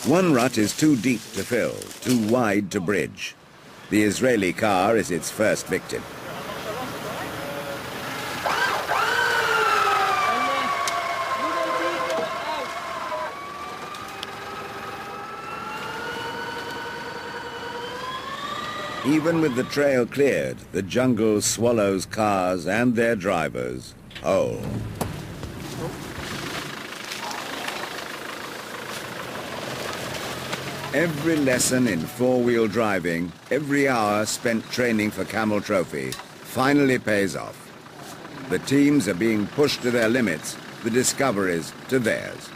One rut is too deep to fill, too wide to bridge. The Israeli car is its first victim. Even with the trail cleared, the jungle swallows cars and their drivers whole. Every lesson in four-wheel driving, every hour spent training for Camel Trophy, finally pays off. The teams are being pushed to their limits, the discoveries to theirs.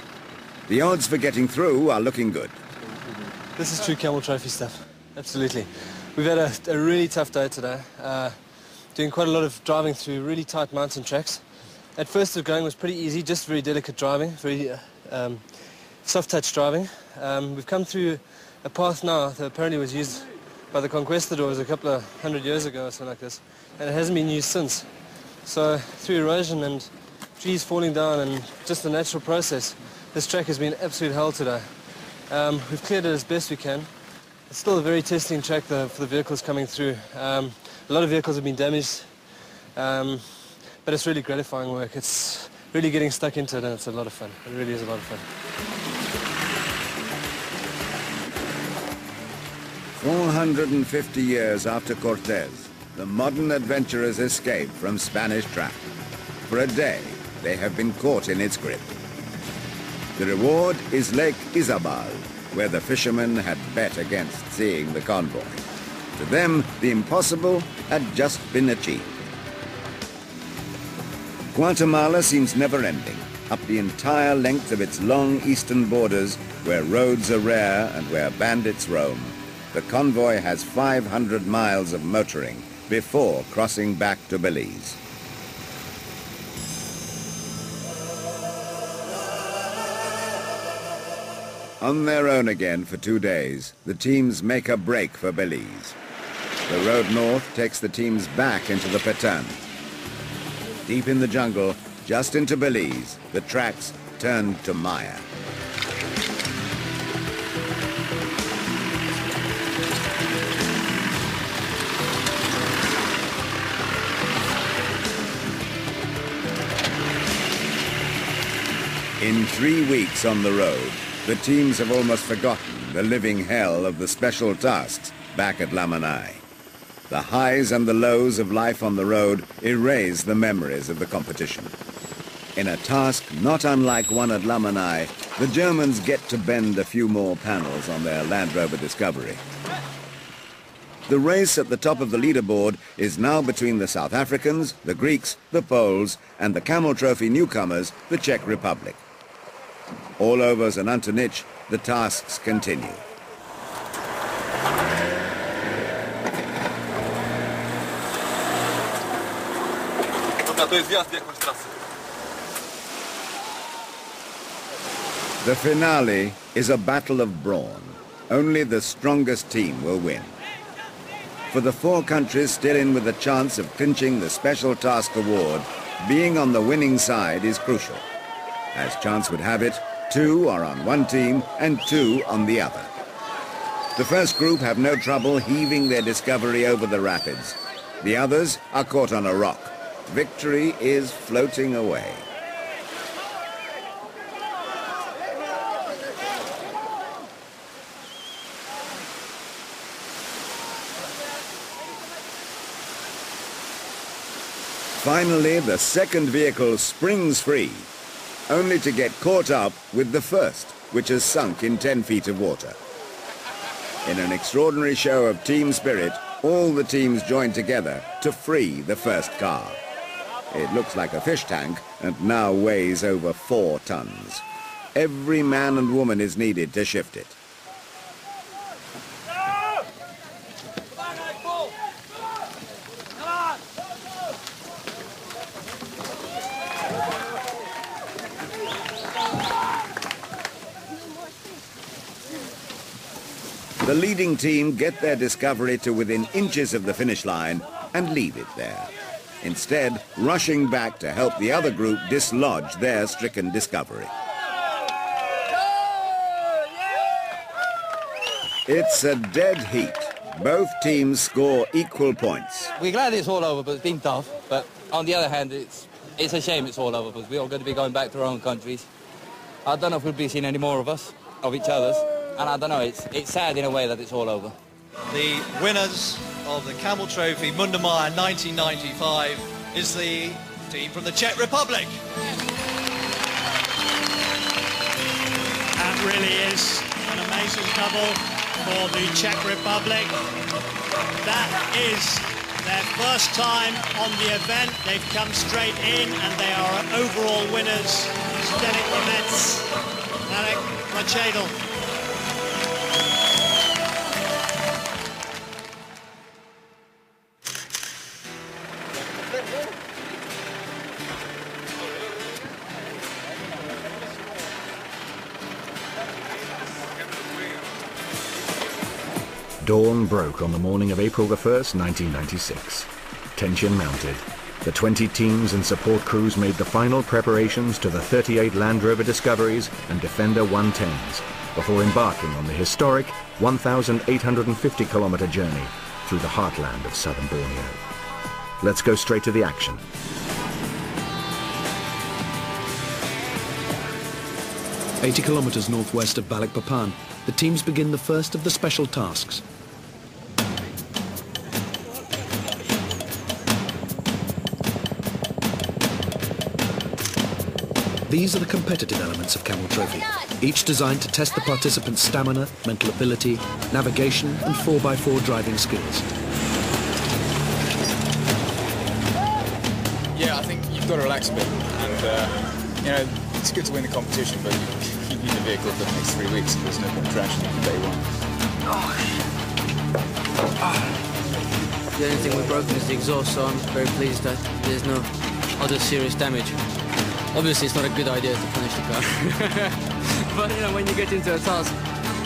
The odds for getting through are looking good. This is true Camel Trophy stuff, absolutely. We've had a really tough day today, doing quite a lot of driving through really tight mountain tracks. At first the going was pretty easy, just very delicate driving, very soft-touch driving. We've come through a path now that apparently was used by the conquistadors a couple of 100 years ago or something like this, and it hasn't been used since. So through erosion and trees falling down and just the natural process, this track has been absolute hell today. We've cleared it as best we can. It's still a very testing track for the vehicles coming through. A lot of vehicles have been damaged, but it's really gratifying work. It's really getting stuck into it, and it's a lot of fun. It really is a lot of fun. 450 years after Cortez, the modern adventurers escape from Spanish trap. For a day, they have been caught in its grip. The reward is Lake Izabal, where the fishermen had bet against seeing the convoy. To them, the impossible had just been achieved. Guatemala seems never-ending, up the entire length of its long eastern borders, where roads are rare and where bandits roam. The convoy has 500 miles of motoring before crossing back to Belize. On their own again for 2 days, the teams make a break for Belize. The road north takes the teams back into the Petén. Deep in the jungle, just into Belize, the tracks turn to mire. In 3 weeks on the road, the teams have almost forgotten the living hell of the special tasks back at Lamanai. The highs and the lows of life on the road erase the memories of the competition. In a task not unlike one at Lamanai, the Germans get to bend a few more panels on their Land Rover Discovery. The race at the top of the leaderboard is now between the South Africans, the Greeks, the Poles, and the Camel Trophy newcomers, the Czech Republic. All overs and Antonich, the tasks continue. The finale is a battle of brawn. Only the strongest team will win. For the 4 countries still in with a chance of clinching the Special Task Award, being on the winning side is crucial. As chance would have it, 2 are on one team and 2 on the other. The first group have no trouble heaving their Discovery over the rapids. The others are caught on a rock. Victory is floating away. Finally, the second vehicle springs free, only to get caught up with the first, which has sunk in 10 feet of water. In an extraordinary show of team spirit, all the teams join together to free the first car. It looks like a fish tank and now weighs over 4 tons. Every man and woman is needed to shift it. The leading team get their Discovery to within inches of the finish line and leave it there, instead rushing back to help the other group dislodge their stricken Discovery. It's a dead heat. Both teams score equal points. We're glad it's all over, but it's been tough. But on the other hand, it's a shame it's all over, because we're all going to be going back to our own countries. I don't know if we'll be seeing any more of us, of each other's, and I don't know, it's sad in a way that it's all over. The winners of the Camel Trophy Mundamaya 1995 is the team from the Czech Republic. That really is an amazing double for the Czech Republic. That is their first time on the event. They've come straight in and they are overall winners. Zdeněk Němec, Marek Machedl. Dawn broke on the morning of April the 1st, 1996. Tension mounted. The 20 teams and support crews made the final preparations to the 38 Land Rover Discoveries and Defender 110s before embarking on the historic 1,850-kilometer journey through the heartland of southern Borneo. Let's go straight to the action. "80 kilometers northwest of Balikpapan, the teams begin the first of the special tasks. These are the competitive elements of Camel Trophy, each designed to test the participants' stamina, mental ability, navigation and 4x4 driving skills. Yeah, I think you've got to relax a bit, and you know, it's good to win the competition, but you need the vehicle for the next 3 weeks. There's no point crashing on day one. The only thing we've broken is the exhaust, so I'm very pleased that there's no other serious damage. Obviously, it's not a good idea to punish the car, but you know, when you get into a task,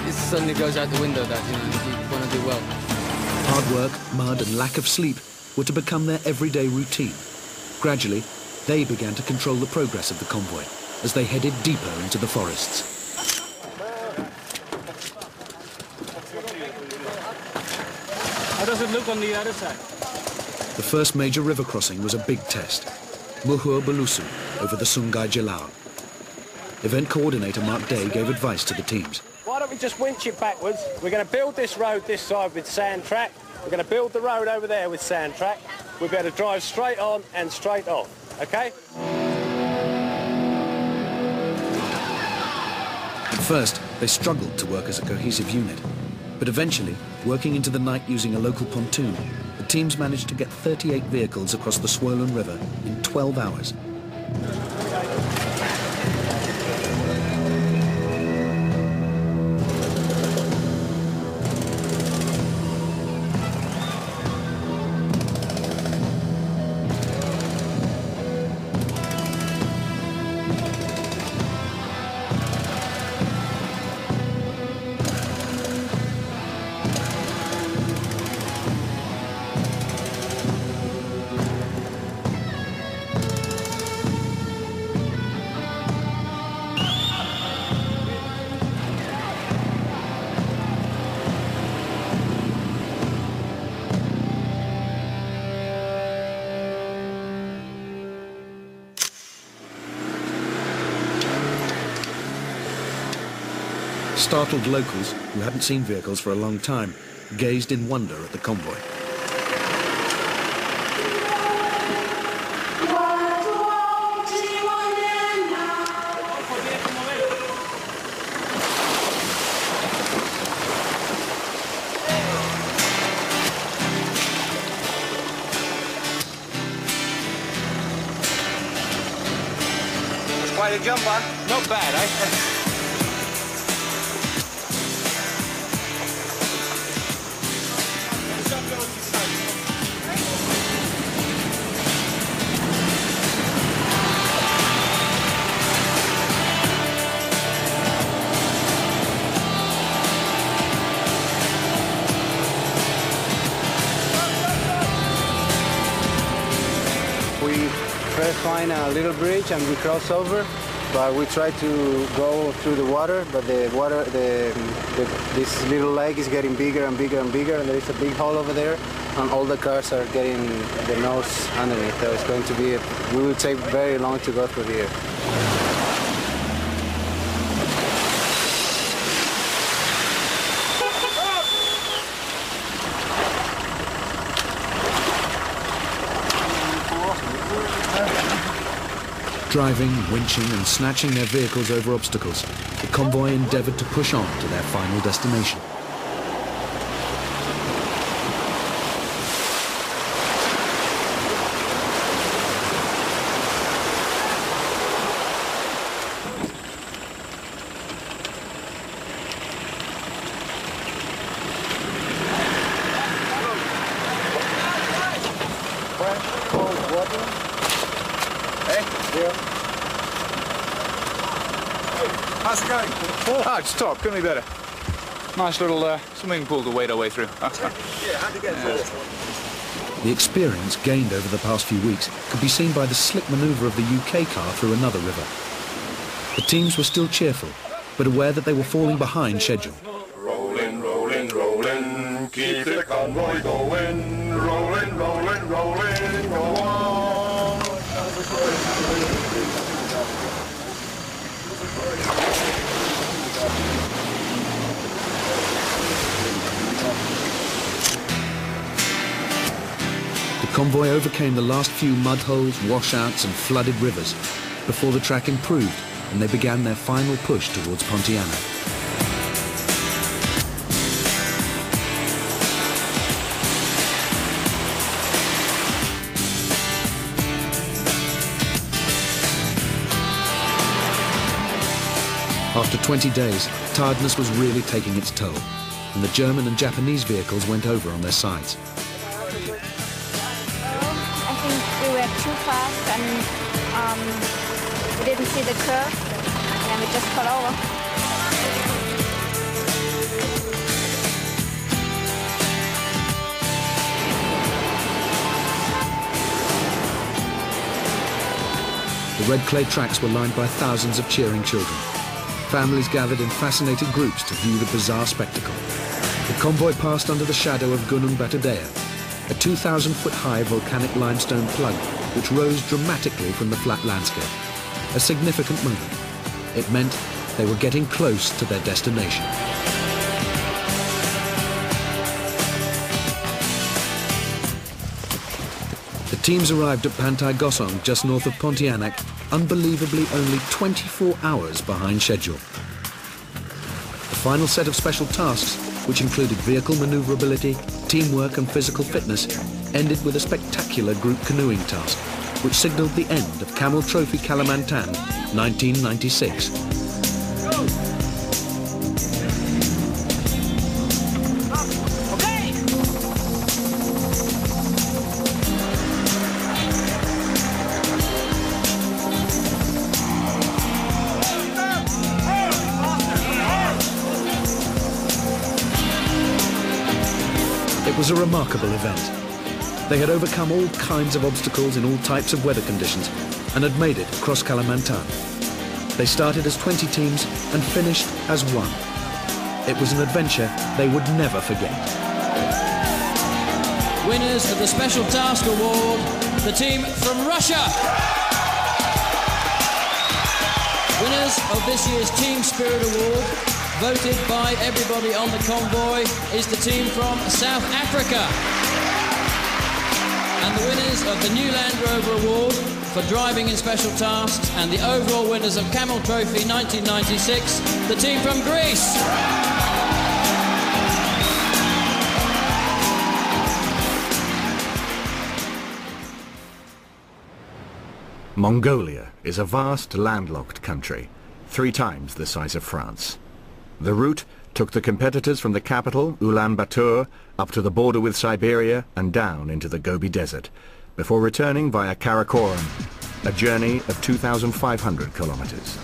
it suddenly goes out the window that you want to do well. Hard work, mud and lack of sleep were to become their everyday routine. Gradually, they began to control the progress of the convoy as they headed deeper into the forests. How does it look on the other side? The first major river crossing was a big test. Muhur Balusu over the Sungai Jalal. Event coordinator Mark Day gave advice to the teams. Why don't we just winch it backwards? We're going to build this road this side with sand track. We're going to build the road over there with sand track. We'll be able to drive straight on and straight off, okay? At first, they struggled to work as a cohesive unit. But eventually, working into the night using a local pontoon, the teams managed to get 38 vehicles across the swollen river in 12 hours. Startled locals, who hadn't seen vehicles for a long time, gazed in wonder at the convoy. That's quite a jump, huh? Not bad, eh? We press line a little bridge and we cross over. but we try to go through the water, but the water, this little lake is getting bigger and bigger and bigger, and there is a big hole over there, and all the cars are getting the nose underneath. So it's going to be, we will take very long to go through here. Driving, winching and snatching their vehicles over obstacles, the convoy endeavoured to push on to their final destination. How's it going? Ah, just top. Couldn't be better. Nice little swimming pool to wade our way through. Yeah, how'd you get through? The experience gained over the past few weeks could be seen by the slick manoeuvre of the UK car through another river. The teams were still cheerful, but aware that they were falling behind schedule. Rolling, rolling, rolling, keep the convoy going. Rolling, rolling, rolling, go on. The convoy overcame the last few mud holes, washouts and flooded rivers before the track improved and they began their final push towards Pontianak. After 20 days, tiredness was really taking its toll, and the German and Japanese vehicles went over on their sides. I think we were too fast and we didn't see the curve, and we just fell over. The red clay tracks were lined by thousands of cheering children. Families gathered in fascinated groups to view the bizarre spectacle. The convoy passed under the shadow of Gunung Batudaya, a 2,000-foot-high volcanic limestone plug which rose dramatically from the flat landscape. A significant moment. It meant they were getting close to their destination. The teams arrived at Pantai Gosong, just north of Pontianak, unbelievably only 24 hours behind schedule. The final set of special tasks, which included vehicle maneuverability, teamwork and physical fitness, ended with a spectacular group canoeing task, which signalled the end of Camel Trophy Kalimantan 1996. It was a remarkable event. They had overcome all kinds of obstacles in all types of weather conditions and had made it across Kalimantan. They started as 20 teams and finished as one. It was an adventure they would never forget. Winners of the Special Task Award, the team from Russia. Winners of this year's Team Spirit Award, voted by everybody on the convoy, is the team from South Africa. And the winners of the new Land Rover Award for driving in special tasks and the overall winners of Camel Trophy 1996, the team from Greece. Mongolia is a vast landlocked country, 3 times the size of France. The route took the competitors from the capital, Ulaanbaatar, up to the border with Siberia and down into the Gobi Desert, before returning via Karakoram, a journey of 2,500 kilometers.